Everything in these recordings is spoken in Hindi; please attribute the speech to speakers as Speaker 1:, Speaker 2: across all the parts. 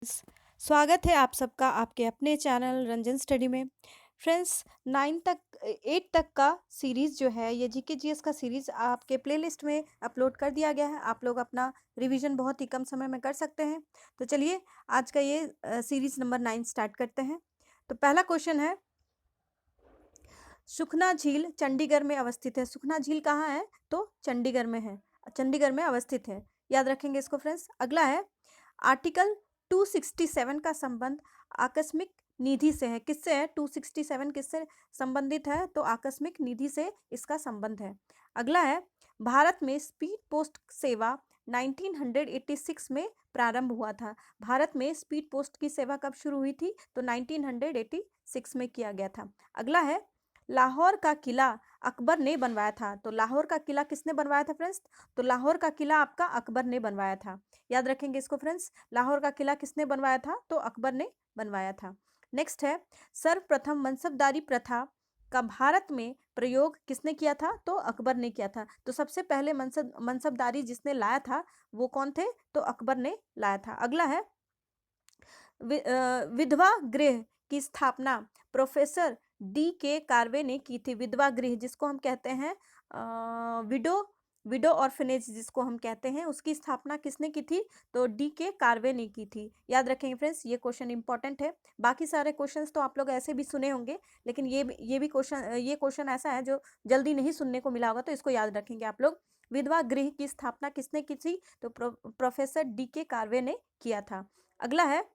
Speaker 1: स्वागत है आप सबका आपके अपने चैनल रंजन स्टडी में। फ्रेंड्स, 9 तक 8 तक का सीरीज़ जो है ये जीके जीएस का सीरीज़ आपके प्लेलिस्ट में अपलोड कर दिया गया है। आप लोग अपना रिवीजन बहुत ही कम समय में कर सकते हैं। तो चलिए आज का ये सीरीज़ नंबर 9 स्टार्ट करते हैं। तो पहला क्वेश्चन है, सुखना झील चंडीगढ़ में अवस्थित है। सुखना झील कहाँ है? तो चंडीगढ़ में है, चंडीगढ़ में अवस्थित है। याद रखेंगे इसको फ्रेंड्स। अगला है, आर्टिकल 267 का संबंध आकस्मिक निधि से है। किससे है? 267 किससे संबंधित है? तो आकस्मिक निधि से इसका संबंध है। अगला है, भारत में स्पीड पोस्ट सेवा 1986 में प्रारंभ हुआ था। भारत में स्पीड पोस्ट की सेवा कब शुरू हुई थी? तो 1986 में किया गया था। अगला है, लाहौर का किला अकबर ने बनवाया था। तो लाहौर का किला किसने बनवाया था फ्रेंड्स? तो लाहौर का किला आपका अकबर ने बनवाया था। याद रखेंगे इसको फ्रेंड्स। लाहौर का किला किसने बनवाया था? तो अकबर ने बनवाया था। नेक्स्ट है, सर्वप्रथम मनसबदारी प्रथा का भारत में प्रयोग किसने किया था? तो अकबर ने किया था। तो सबसे पहले मनसबदारी जिसने लाया था वो कौन थे? तो अकबर ने लाया था। अगला है, विधवा गृह की स्थापना प्रोफेसर डी के कार्वे ने की थी। विधवा गृह जिसको हम कहते हैं विडो विडो ऑर्फनेज जिसको हम कहते हैं, उसकी स्थापना किसने की थी? तो डी के कार्वे ने की थी। याद रखेंगे फ्रेंड्स, ये क्वेश्चन इंपॉर्टेंट है। बाकी सारे क्वेश्चंस तो आप लोग ऐसे भी सुने होंगे, लेकिन ये क्वेश्चन ऐसा है जो जल्दी नहीं सुनने को मिला होगा, तो इसको याद रखेंगे आप लोग। विधवा गृह की स्थापना किसने की थी? तो प्रोफेसर डी के कार्वे ने किया था। अगला है,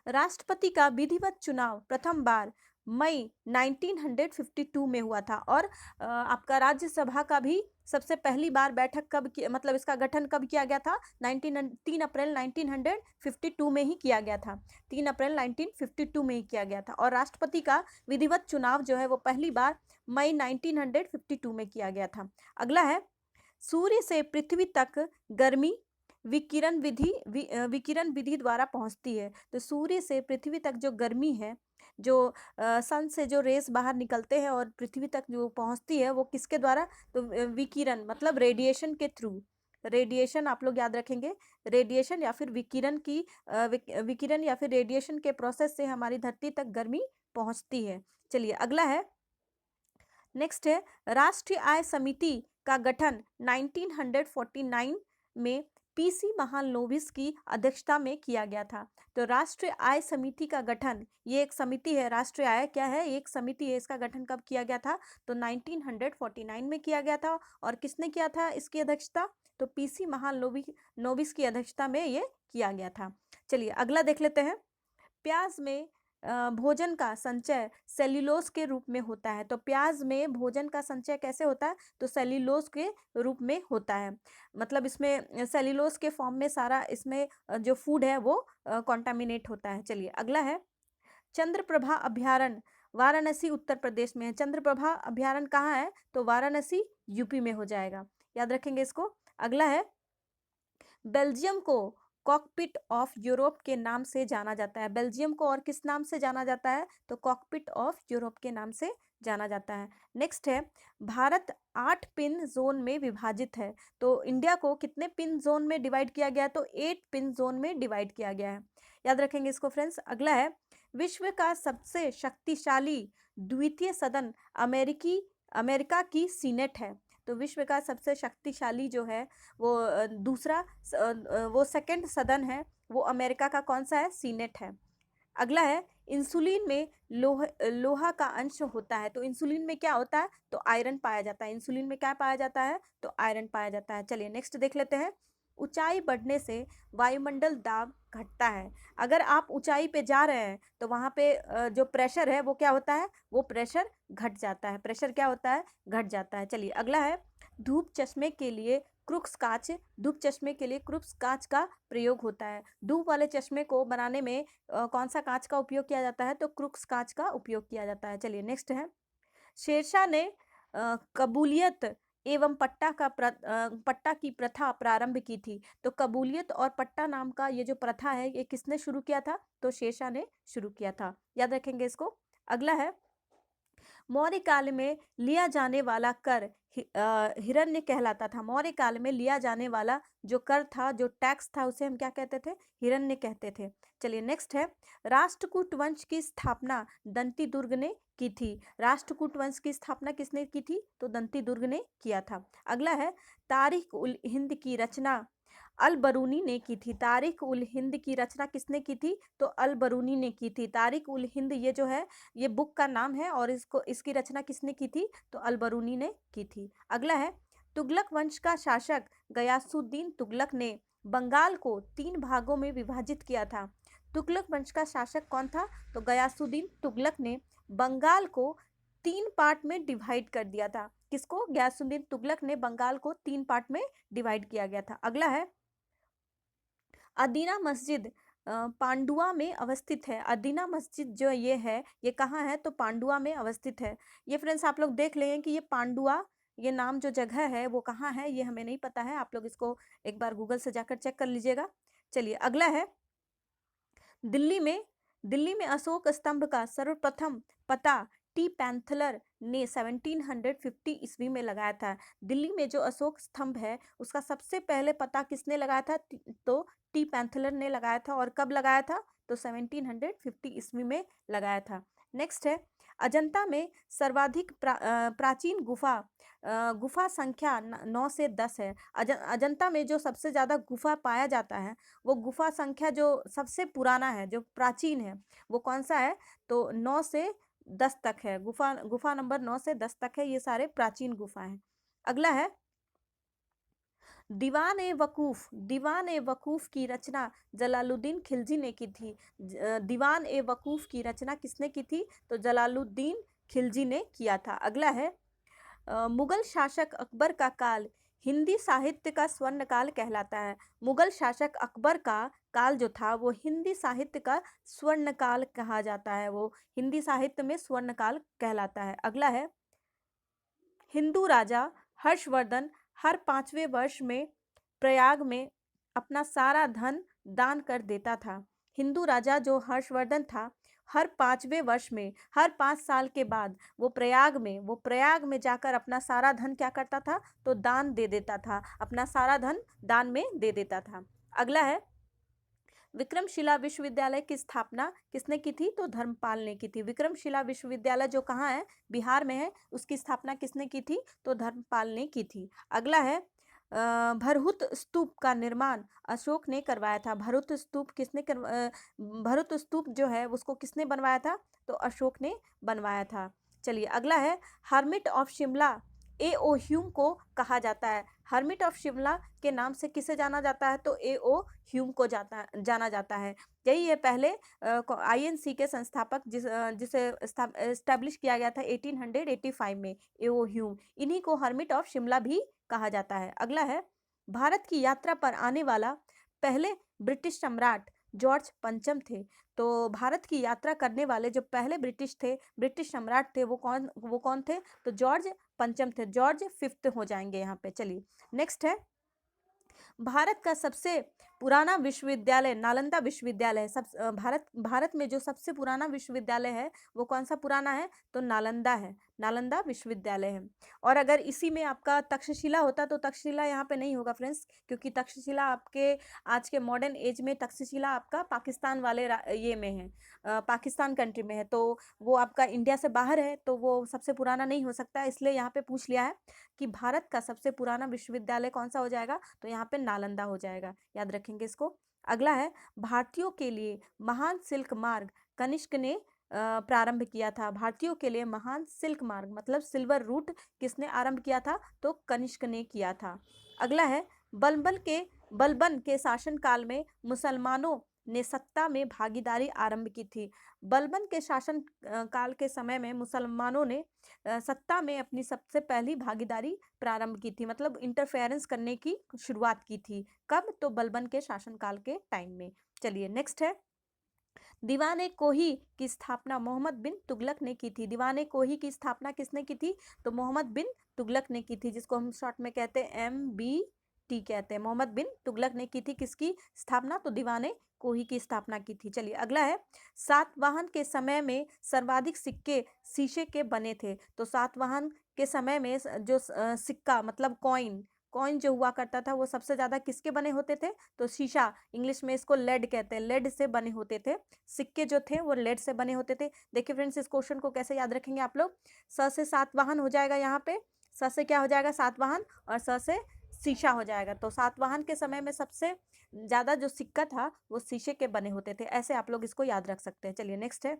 Speaker 1: राष्ट्रपति का विधिवत चुनाव प्रथम बार मई 1952 में हुआ था। और आपका राज्यसभा का भी सबसे पहली बार बैठक मतलब इसका गठन कब किया गया था? 3 अप्रैल 1952 में ही किया गया था। 3 अप्रैल 1952 में ही किया गया था। और राष्ट्रपति का विधिवत चुनाव जो है वो पहली बार मई 1952 में किया गया था। अगला है, सूर्य से पृथ्वी तक गर्मी विकिरण विधि द्वारा पहुंचती है। तो सूर्य से पृथ्वी तक जो गर्मी है, जो सन से जो रेस बाहर निकलते हैं और पृथ्वी तक जो पहुंचती है वो किसके द्वारा? तो विकिरण मतलब रेडिएशन के थ्रू। रेडिएशन आप लोग याद रखेंगे। रेडिएशन या फिर विकिरण या फिर रेडिएशन के प्रोसेस से हमारी धरती तक गर्मी पहुंचती है। चलिए अगला है, नेक्स्ट है, राष्ट्रीय आय समिति का गठन 1949 में पीसी महालनोबिस की अध्यक्षता में किया गया था। तो राष्ट्रीय आय समिति का गठन, ये एक समिति है। राष्ट्रीय आय क्या है? एक समिति है। इसका गठन कब किया गया था? तो 1949 में किया गया था। और किसने किया था इसकी अध्यक्षता? तो पीसी महालनोबिस की अध्यक्षता में ये किया गया था। चलिए अगला देख लेते हैं, प्याज में भोजन का संचय सेल्यूलोज के रूप में होता है। तो प्याज में भोजन का संचय कैसे होता है? तो सेल्यूलोज के रूप में होता है। मतलब इसमें सेल्यूलोज के फॉर्म में सारा इसमें जो फूड है वो कॉन्टामिनेट होता है। चलिए अगला है, चंद्रप्रभा अभ्यारण्य वाराणसी उत्तर प्रदेश में है। चंद्रप्रभा अभ्यारण्य कहाँ है? तो वाराणसी यूपी में हो जाएगा। याद रखेंगे इसको। अगला है, बेल्जियम को कॉकपिट ऑफ यूरोप के नाम से जाना जाता है। बेल्जियम को और किस नाम से जाना जाता है? तो कॉकपिट ऑफ यूरोप के नाम से जाना जाता है। नेक्स्ट है, भारत 8 पिन जोन में विभाजित है। तो इंडिया को कितने पिन जोन में डिवाइड किया गया है? तो 8 पिन जोन में डिवाइड किया गया है। याद रखेंगे इसको फ्रेंड्स। अगला है, विश्व का सबसे शक्तिशाली द्वितीय सदन अमेरिका की सीनेट है। तो विश्व का सबसे शक्तिशाली जो है वो वो सेकंड सदन है, वो अमेरिका का कौन सा है? सीनेट है। अगला है, इंसुलिन में लोहा का अंश होता है। तो इंसुलिन में क्या होता है? तो आयरन पाया जाता है। इंसुलिन में क्या पाया जाता है? तो आयरन पाया जाता है। चलिए नेक्स्ट देख लेते हैं, ऊंचाई बढ़ने से वायुमंडल दाब घटता है। अगर आप ऊंचाई पे जा रहे हैं तो वहां पे जो प्रेशर है वो क्या होता है? वो प्रेशर घट जाता है। प्रेशर क्या होता है? घट जाता है। चलिए अगला है, धूप चश्मे के लिए धूप चश्मे के लिए क्रूक्स कांच का प्रयोग होता है। धूप वाले चश्मे को बनाने में कौन सा कांच का उपयोग किया जाता है? तो क्रूक्स कांच का उपयोग किया जाता है। चलिए नेक्स्ट है, शेरशाह ने कबूलियत एवं पट्टा की प्रथा प्रारंभ की थी। तो कबूलियत और पट्टा नाम का ये जो प्रथा है ये किसने शुरू किया था? तो शेरशाह ने शुरू किया था। याद रखेंगे इसको। अगला है, मौर्य काल में लिया जाने वाला कर हिरण्य कहलाता था। मौर्य काल में लिया जाने वाला जो कर था, जो टैक्स था, उसे हम क्या कहते थे? हिरण्य कहते थे। चलिए नेक्स्ट है, राष्ट्रकूट वंश की स्थापना दंती दुर्ग ने की थी। राष्ट्रकूट वंश की स्थापना किसने की थी? तो दंती दुर्ग ने किया था। अगला है, तारीख उल हिंद की रचना अल बरूनी ने की थी। तारीख उल हिंद की रचना किसने की थी? तो अल बरूनी ने की थी। तारीख उल हिंद ये जो है, ये बुक का नाम है, और इसकी रचना किसने की थी? तो अल बरूनी ने की थी। अगला है, तुगलक वंश का शासक गयासुद्दीन तुगलक ने बंगाल को 3 भागों में विभाजित किया था। तुगलक वंश का शासक कौन था? तो गयासुद्दीन तुगलक ने बंगाल को 3 पार्ट में डिवाइड कर दिया था। किसको? गयासुद्दीन तुगलक ने बंगाल को 3 पार्ट में डिवाइड किया गया था। अगला है, अदीना मस्जिद पांडुआ में अवस्थित है। अदीना मस्जिद जो ये है, ये कहाँ है? तो पांडुआ में अवस्थित है। ये फ्रेंड्स आप लोग देख लें कि ये पांडुआ, ये नाम जो जगह है वो कहाँ है, ये हमें नहीं पता है। आप लोग इसको एक बार गूगल से जाकर चेक कर लीजिएगा। चलिए अगला है, दिल्ली में अशोक स्तंभ का सर्वप्रथम पता टी पैंथलर ने 1750 ईस्वी में लगाया था। दिल्ली में जो अशोक स्तंभ है उसका सबसे पहले पता किसने लगाया था? तो टी पैंथलर ने लगाया था। और कब लगाया था? तो 1750 ईस्वी में लगाया था। नेक्स्ट है, अजंता में सर्वाधिक प्राचीन गुफा संख्या 9 से 10 है। अजंता में जो सबसे ज़्यादा गुफा पाया जाता है, वो गुफा संख्या जो सबसे पुराना है, जो प्राचीन है, वो कौन सा है? तो 9 से 10 तक है। गुफा नंबर 9 से 10 तक है। ये सारे प्राचीन गुफा हैं। अगला है, दीवान ए वकूफ की रचना जलालुद्दीन खिलजी ने की थी। दीवान ए वकूफ की रचना किसने की थी? तो जलालुद्दीन खिलजी ने किया था। अगला है, मुगल शासक अकबर का काल हिंदी साहित्य का स्वर्ण काल कहलाता है। मुगल शासक अकबर का काल जो था वो हिंदी साहित्य का स्वर्ण काल कहा जाता है। वो हिंदी साहित्य में स्वर्ण काल कहलाता है। अगला है, हिंदू राजा हर्षवर्धन हर 5वें वर्ष में प्रयाग में अपना सारा धन दान कर देता था। हिंदू राजा जो हर्षवर्धन था, हर 5वें वर्ष में, हर 5 साल के बाद वो प्रयाग में जाकर अपना सारा धन क्या करता था? तो दान दे देता था। अपना सारा धन दान में दे देता था। अगला है, विक्रमशिला विश्वविद्यालय की स्थापना किसने की थी? तो धर्मपाल ने की थी। विक्रमशिला विश्वविद्यालय जो कहाँ है? बिहार में है। उसकी स्थापना किसने की थी? तो धर्मपाल ने की थी। अगला है, भरहुत स्तूप का निर्माण अशोक ने करवाया था। भरहुत स्तूप भरहुत स्तूप जो है उसको किसने बनवाया था? तो अशोक ने बनवाया था। चलिए अगला है, hermit of Shimla A.O. Hume को कहा जाता है। हर्मिट ऑफ शिमला के नाम से किसे जाना जाता है? तो A.O. ह्यूम को जाना जाता है। यही है पहले INC के संस्थापक, जिसे एस्टैब्लिश किया गया था 1885 में, A.O. ह्यूम। इन्हीं को हर्मिट ऑफ शिमला भी कहा जाता है। अगला है, भारत की यात्रा पर आने वाला पहले ब्रिटिश सम्राट जॉर्ज पंचम थे। तो भारत की यात्रा करने वाले जो पहले ब्रिटिश सम्राट थे, वो कौन थे? तो जॉर्ज पंचम थे। जॉर्ज 5th हो जाएंगे यहाँ पे। चलिए नेक्स्ट है, भारत का सबसे पुराना विश्वविद्यालय नालंदा विश्वविद्यालय है। भारत में जो सबसे पुराना विश्वविद्यालय है वो कौन सा पुराना है? तो नालंदा है। नालंदा विश्वविद्यालय है। और अगर इसी में आपका तक्षशिला होता तो तक्षशिला यहाँ पे नहीं होगा फ्रेंड्स, क्योंकि तक्षशिला आपके आज के मॉडर्न एज में तक्षशिला आपका पाकिस्तान वाले ये में है, पाकिस्तान कंट्री में है। तो वो आपका इंडिया से बाहर है, तो वो सबसे पुराना नहीं हो सकता। इसलिए यहाँ पे पूछ लिया है कि भारत का सबसे पुराना विश्वविद्यालय कौन सा हो जाएगा? तो यहाँ पे नालंदा हो जाएगा। याद रखेंगे इसको। अगला है, भारतीयों के लिए महान सिल्क मार्ग कनिष्क ने प्रारंभ किया था। भारतीयों के लिए महान सिल्क मार्ग मतलब सिल्वर रूट किसने आरंभ किया था? तो कनिष्क ने किया था। अगला है, बलबन के शासनकाल में मुसलमानों ने सत्ता में भागीदारी आरंभ की थी। बलबन के शासन काल के समय में मुसलमानों ने सत्ता में अपनी सबसे पहली भागीदारी प्रारंभ की थी, मतलब इंटरफेरेंस करने की शुरुआत की थी। कब? तो बलबन के शासनकाल के टाइम में। चलिए नेक्स्ट है, दीवाने कोही की स्थापना मोहम्मद बिन तुगलक ने की थी। दीवाने कोही की स्थापना किसने की थी? तो मोहम्मद बिन तुगलक ने की थी, जिसको हम शॉर्ट में कहते हैं MBT कहते हैं। मोहम्मद बिन तुगलक ने की थी किसकी स्थापना? तो दीवाने कोही की स्थापना की थी। चलिए अगला है, सातवाहन के समय में सर्वाधिक सिक्के शीशे के बने थे। तो सातवाहन के समय में जो सिक्का मतलब कॉइन, कॉइन जो हुआ करता था वो सबसे ज़्यादा किसके बने होते थे? तो शीशा, इंग्लिश में इसको लेड कहते हैं, लेड से बने होते थे। सिक्के जो थे वो लेड से बने होते थे। देखिए फ्रेंड्स, इस क्वेश्चन को कैसे याद रखेंगे आप लोग? स से सातवाहन हो जाएगा यहाँ पे, स से क्या हो जाएगा? सातवाहन, और स से शीशा हो जाएगा। तो सातवाहन के समय में सबसे ज़्यादा जो सिक्का था वो शीशे के बने होते थे। ऐसे आप लोग इसको याद रख सकते हैं। चलिए नेक्स्ट है,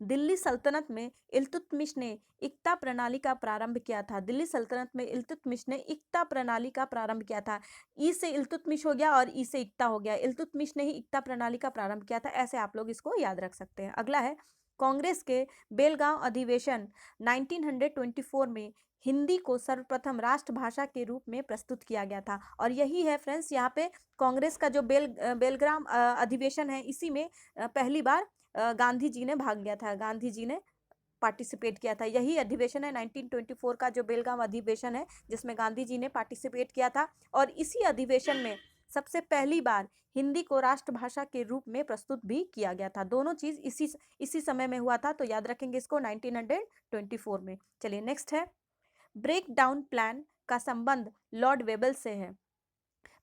Speaker 1: दिल्ली सल्तनत में इल्तुतमिश ने इक्ता प्रणाली का प्रारंभ किया था। दिल्ली सल्तनत में इल्तुतमिश ने इक्ता प्रणाली का प्रारंभ किया था। ई से इल्तुतमिश हो गया और ई से इक्ता हो गया। इल्तुतमिश ने ही इक्ता प्रणाली का प्रारंभ किया था। ऐसे आप लोग इसको याद रख सकते हैं। अगला है, कांग्रेस के बेलगांव अधिवेशन 1924 में हिंदी को सर्वप्रथम राष्ट्रभाषा के रूप में प्रस्तुत किया गया था। और यही है फ्रेंड्स, यहाँ पे कांग्रेस का जो बेलग्राम अधिवेशन है, इसी में पहली बार गांधी जी ने भाग लिया था, गांधी जी ने पार्टिसिपेट किया था। यही अधिवेशन है 1924 का जो बेलगाम अधिवेशन है, जिसमें गांधी जी ने पार्टिसिपेट किया था। और इसी अधिवेशन में सबसे पहली बार हिंदी को राष्ट्रभाषा के रूप में प्रस्तुत भी किया गया था। दोनों चीज इसी समय में हुआ था, तो याद रखेंगे इसको 1924 में। चलिए नेक्स्ट है, ब्रेक डाउन प्लान का संबंध लॉर्ड वेबल से है।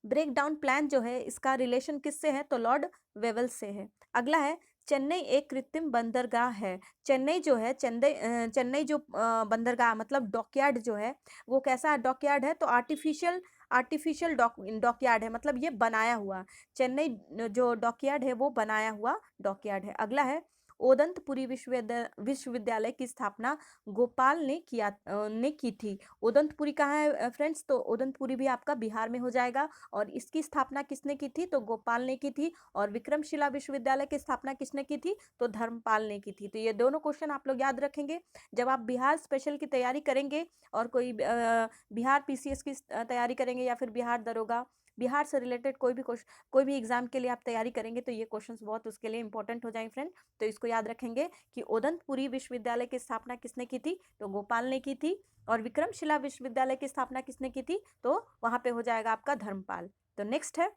Speaker 1: ब्रेक डाउन प्लान जो है, इसका रिलेशन किससे है? तो लॉर्ड वेवल से है। अगला है, चेन्नई एक कृत्रिम बंदरगाह है। चेन्नई जो है, चेन्नई जो बंदरगाह मतलब डॉकयार्ड जो है, वो कैसा डॉकयार्ड है? तो आर्टिफिशियल आर्टिफिशियल डॉकयार्ड है, मतलब ये बनाया हुआ। चेन्नई जो डॉकयार्ड है वो बनाया हुआ डॉकयार्ड है। अगला है, ओदंतपुरी विश्वविद्यालय की स्थापना गोपाल ने की थी। ओदंतपुरी कहाँ है फ्रेंड्स? तो ओदंतपुरी भी आपका बिहार में हो जाएगा। और इसकी स्थापना किसने की थी? तो गोपाल ने की थी। और विक्रमशिला विश्वविद्यालय की स्थापना किसने की थी? तो धर्मपाल ने की थी। तो ये दोनों क्वेश्चन आप लोग याद रखेंगे जब आप बिहार स्पेशल की तैयारी करेंगे, और कोई बिहार पीसीएस की तैयारी करेंगे, या फिर बिहार दरोगा, बिहार से रिलेटेड कोई भी एग्जाम के लिए आप तैयारी करेंगे, तो ये क्वेश्चंस बहुत उसके लिए इंपॉर्टेंट हो जाएंगे फ्रेंड। तो इसको याद रखेंगे कि ओदंतपुरी विश्वविद्यालय की स्थापना किसने की थी? तो गोपाल ने की थी। और विक्रमशिला विश्वविद्यालय की स्थापना किसने की थी? तो वहां पे हो जाएगा आपका धर्मपाल। तो नेक्स्ट है,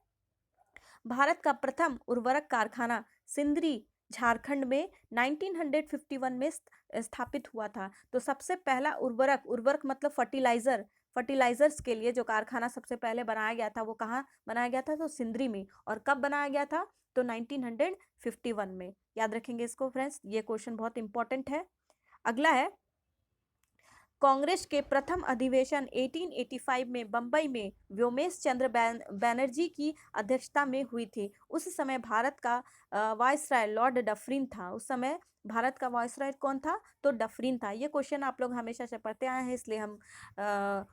Speaker 1: भारत का प्रथम उर्वरक कारखाना सिंदरी झारखंड में 1951 में स्थापित हुआ था। तो सबसे पहला उर्वरक मतलब फर्टिलाइजर्स के लिए जो कारखाना सबसे पहले बनाया गया था, वो कहाँ बनाया गया था? तो सिंदरी में। और कब बनाया गया था? तो 1951 में। याद रखेंगे इसको फ्रेंड्स, ये क्वेश्चन बहुत इंपॉर्टेंट है। अगला है, कांग्रेस के प्रथम अधिवेशन 1885 में बंबई में व्योमेश चंद्र बैनर्जी की अध्यक्षता में हुई थी। उस समय भारत का वायसराय लॉर्ड डफरिन था। उस समय भारत का वायसराय कौन था? तो डफरिन था। ये क्वेश्चन आप लोग हमेशा से पढ़ते आए हैं, इसलिए हम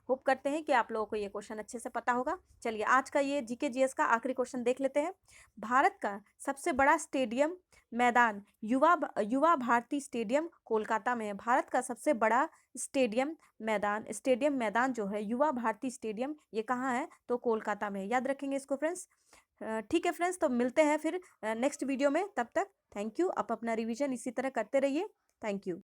Speaker 1: होप करते हैं कि आप लोगों को ये क्वेश्चन अच्छे से पता होगा। चलिए आज का ये जीके जीएस का आखिरी क्वेश्चन देख लेते हैं। भारत का सबसे बड़ा स्टेडियम मैदान युवा भारती स्टेडियम कोलकाता में है। भारत का सबसे बड़ा स्टेडियम मैदान जो है युवा भारती स्टेडियम, ये कहाँ है? तो कोलकाता में। याद रखेंगे इसको फ्रेंड्स। ठीक है फ्रेंड्स, तो मिलते हैं फिर नेक्स्ट वीडियो में। तब तक थैंक यू। आप अपना रिवीजन इसी तरह करते रहिए। Thank you.